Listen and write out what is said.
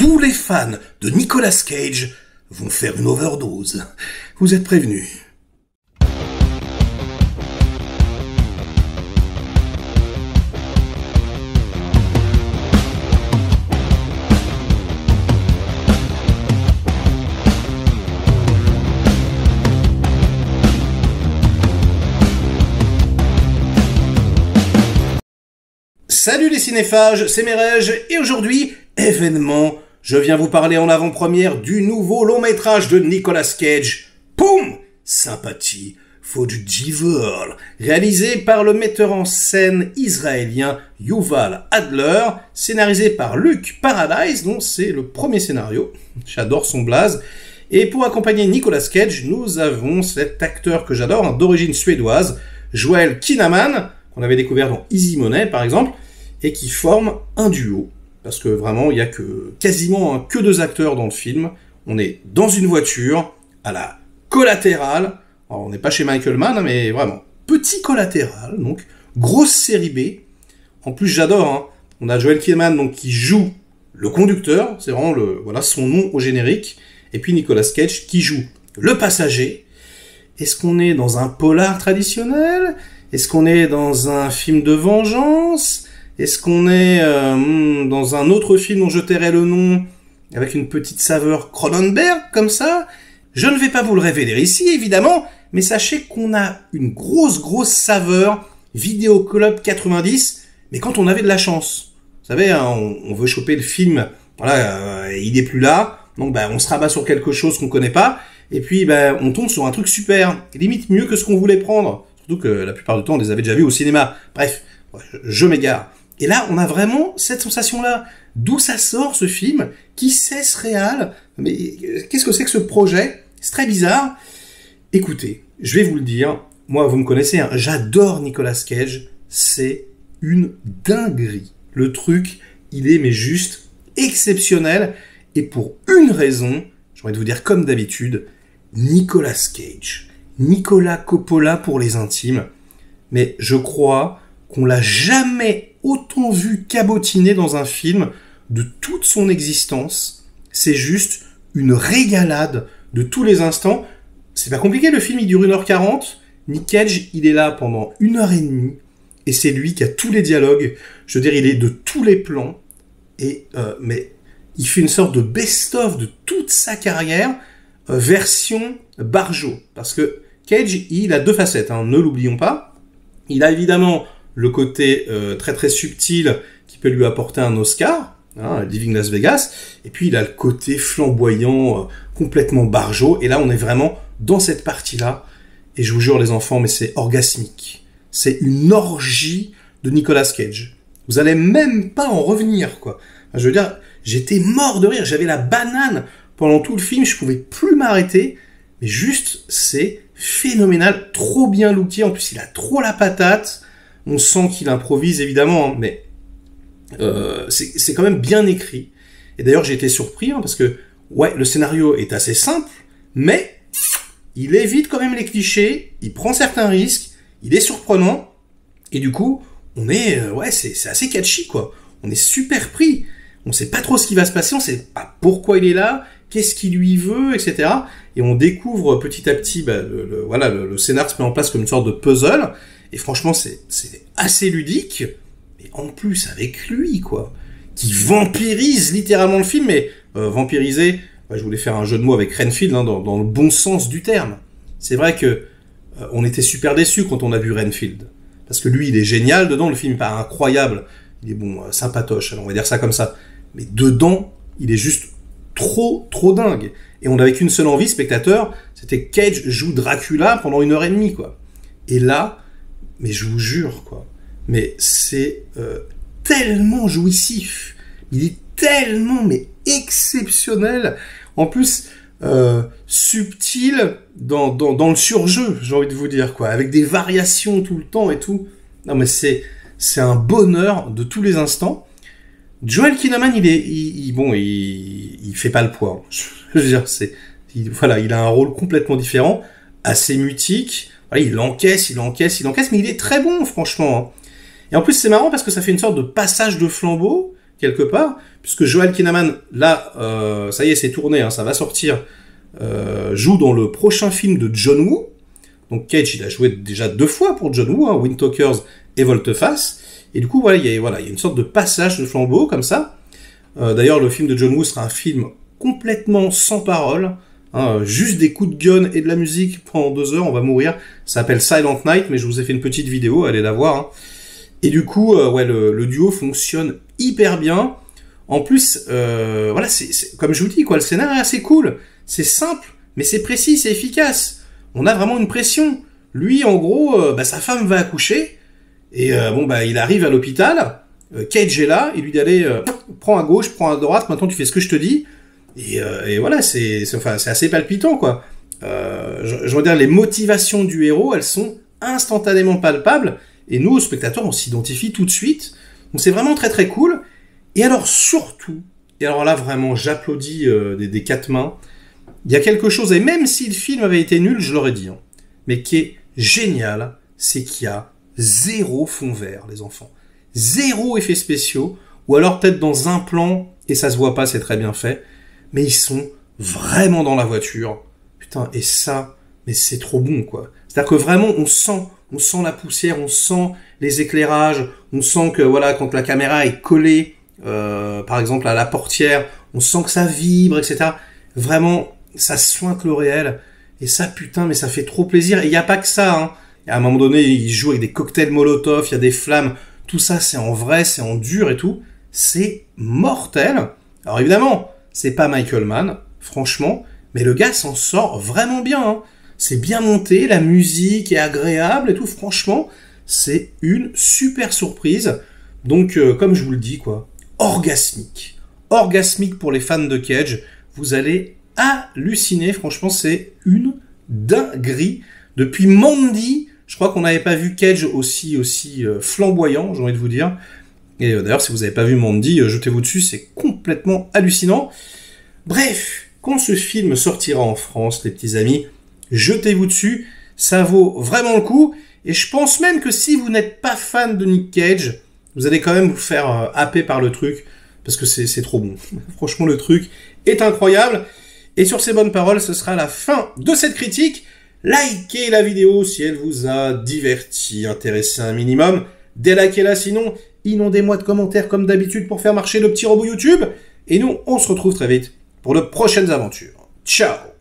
tous les fans de Nicolas Cage vont faire une overdose. Vous êtes prévenus. Salut les cinéphages, c'est Merege, et aujourd'hui, événement, je viens vous parler en avant-première du nouveau long-métrage de Nicolas Cage, Poum! Sympathie for the Devil, réalisé par le metteur en scène israélien Yuval Adler, scénarisé par Luc Paradise, dont c'est le premier scénario, j'adore son blaze, et pour accompagner Nicolas Cage, nous avons cet acteur que j'adore, d'origine suédoise, Joel Kinnaman, qu'on avait découvert dans Easy Money par exemple, et qui forment un duo, parce que vraiment, il y a quasiment que deux acteurs dans le film. On est dans une voiture, à la Collatérale, alors on n'est pas chez Michael Mann, mais vraiment, petit Collatéral, donc, grosse série B. En plus, j'adore, hein. On a Joel Kinnaman, donc, qui joue le conducteur, c'est vraiment voilà, son nom au générique, et puis Nicolas Cage, qui joue le passager. Est-ce qu'on est dans un polar traditionnel? Est-ce qu'on est dans un film de vengeance? Est-ce qu'on est dans un autre film dont je tairai le nom, avec une petite saveur Cronenberg, comme ça? Je ne vais pas vous le révéler ici, évidemment, mais sachez qu'on a une grosse saveur Vidéo Club 90, mais quand on avait de la chance. Vous savez, hein, on veut choper le film, voilà, il est plus là, donc on se rabat sur quelque chose qu'on connaît pas, et puis on tombe sur un truc super, limite mieux que ce qu'on voulait prendre, surtout que la plupart du temps on les avait déjà vus au cinéma. Bref, je m'égare. Et là, on a vraiment cette sensation-là. D'où ça sort, ce film? Qui c'est ce réal? Mais qu'est-ce que c'est que ce projet? C'est très bizarre. Écoutez, je vais vous le dire. Moi, vous me connaissez, hein, j'adore Nicolas Cage. C'est une dinguerie. Le truc, il est mais juste exceptionnel. Et pour une raison, j'ai envie de vous dire comme d'habitude, Nicolas Cage. Nicolas Coppola pour les intimes. Mais je crois qu'on l'a jamais autant vu cabotiner dans un film de toute son existence. C'est juste une régalade de tous les instants. C'est pas compliqué, le film il dure 1h40. Nick Cage, il est là pendant 1h30. Et c'est lui qui a tous les dialogues. Je veux dire, il est de tous les plans. Et mais il fait une sorte de best-of de toute sa carrière, version Barjo. Parce que Cage, il a deux facettes, hein, ne l'oublions pas. Il a évidemment le côté très subtil qui peut lui apporter un Oscar, hein, Living Las Vegas, et puis il a le côté flamboyant, complètement barjo, et là on est vraiment dans cette partie-là, et je vous jure les enfants, mais c'est orgasmique. C'est une orgie de Nicolas Cage. Vous allez même pas en revenir, quoi. Enfin, je veux dire, j'étais mort de rire, j'avais la banane pendant tout le film, je pouvais plus m'arrêter, mais juste, c'est phénoménal, trop bien looké, en plus il a trop la patate. On sent qu'il improvise, évidemment, hein, mais c'est quand même bien écrit. Et d'ailleurs, j'ai été surpris, hein, parce que, ouais, le scénario est assez simple, mais il évite quand même les clichés, il prend certains risques, il est surprenant, et du coup, on est, ouais, c'est assez catchy, quoi. On est super pris. On sait pas trop ce qui va se passer, on sait pas pourquoi il est là, qu'est-ce qu'il lui veut, etc. Et on découvre petit à petit, voilà, le scénar se met en place comme une sorte de puzzle. Et franchement, c'est assez ludique, mais en plus avec lui, quoi, qui vampirise littéralement le film, mais vampiriser, je voulais faire un jeu de mots avec Renfield, hein, dans le bon sens du terme. C'est vrai que on était super déçus quand on a vu Renfield, parce que lui, il est génial dedans, le film n'est pas incroyable, il est bon, sympatoche, alors on va dire ça comme ça, mais dedans, il est juste trop dingue. Et on n'avait qu'une seule envie, spectateur, c'était Cage joue Dracula pendant 1h30, quoi. Et là, mais je vous jure, quoi. Mais c'est tellement jouissif. Il est tellement, mais exceptionnel. En plus, subtil dans le surjeu, j'ai envie de vous dire, quoi. Avec des variations tout le temps et tout. Non, mais c'est un bonheur de tous les instants. Joel Kinnaman, il fait pas le poids. Je veux dire, voilà, il a un rôle complètement différent, assez mutique. Voilà, il encaisse, mais il est très bon, franchement. Et en plus, c'est marrant parce que ça fait une sorte de passage de flambeau, quelque part, puisque Joel Kinnaman, là, ça y est, c'est tourné, hein, ça va sortir, joue dans le prochain film de John Woo. Donc Cage, il a joué déjà 2 fois pour John Woo, hein, Wind Talkers et Volte-Face. Et du coup, voilà, il y a une sorte de passage de flambeau, comme ça. D'ailleurs, le film de John Woo sera un film complètement sans parole, hein, juste des coups de gun et de la musique pendant 2 heures, on va mourir. Ça s'appelle Silent Night, mais je vous ai fait une petite vidéo, allez la voir. Hein. Et du coup, ouais, le duo fonctionne hyper bien. En plus, voilà, c'est comme je vous dis, quoi, le scénario est assez cool. C'est simple, mais c'est précis, c'est efficace. On a vraiment une pression. Lui, en gros, sa femme va accoucher, et il arrive à l'hôpital. Cage est là, il lui dit allez, prends à gauche, prends à droite, maintenant tu fais ce que je te dis. Et voilà, c'est assez palpitant, quoi. Je veux dire, les motivations du héros, elles sont instantanément palpables, et nous, spectateurs, on s'identifie tout de suite. Donc c'est vraiment très très cool. Et alors surtout, et alors là vraiment, j'applaudis des 4 mains, il y a quelque chose, et même si le film avait été nul, je l'aurais dit, hein, mais qui est génial, c'est qu'il y a 0 fond vert, les enfants. 0 effets spéciaux, ou alors peut-être dans un plan, et ça se voit pas, c'est très bien fait, mais ils sont vraiment dans la voiture. Putain, et ça, mais c'est trop bon, quoi. C'est-à-dire que vraiment, on sent la poussière, on sent les éclairages, on sent que, voilà, quand la caméra est collée, par exemple, à la portière, on sent que ça vibre, etc. Vraiment, ça sointe le réel, et ça, putain, mais ça fait trop plaisir. Et il n'y a pas que ça, hein. À un moment donné, il joue avec des cocktails Molotov, il y a des flammes, tout ça, c'est en vrai, c'est en dur et tout. C'est mortel. Alors évidemment, c'est pas Michael Mann, franchement, mais le gars s'en sort vraiment bien, hein. C'est bien monté, la musique est agréable et tout, franchement, c'est une super surprise. Donc, comme je vous le dis, quoi, orgasmique. Orgasmique pour les fans de Cage. Vous allez halluciner, franchement, c'est une dinguerie. Depuis Mandy, je crois qu'on n'avait pas vu Cage aussi flamboyant, j'ai envie de vous dire. Et d'ailleurs, si vous n'avez pas vu Mandy, jetez-vous dessus, c'est complètement hallucinant. Bref, quand ce film sortira en France, les petits amis, jetez-vous dessus, ça vaut vraiment le coup. Et je pense même que si vous n'êtes pas fan de Nick Cage, vous allez quand même vous faire happer par le truc, parce que c'est trop bon. Franchement, le truc est incroyable. Et sur ces bonnes paroles, ce sera la fin de cette critique. Likez la vidéo si elle vous a diverti, intéressé un minimum. Délikez-la sinon, inondez-moi de commentaires comme d'habitude pour faire marcher le petit robot YouTube. Et nous, on se retrouve très vite pour de prochaines aventures. Ciao!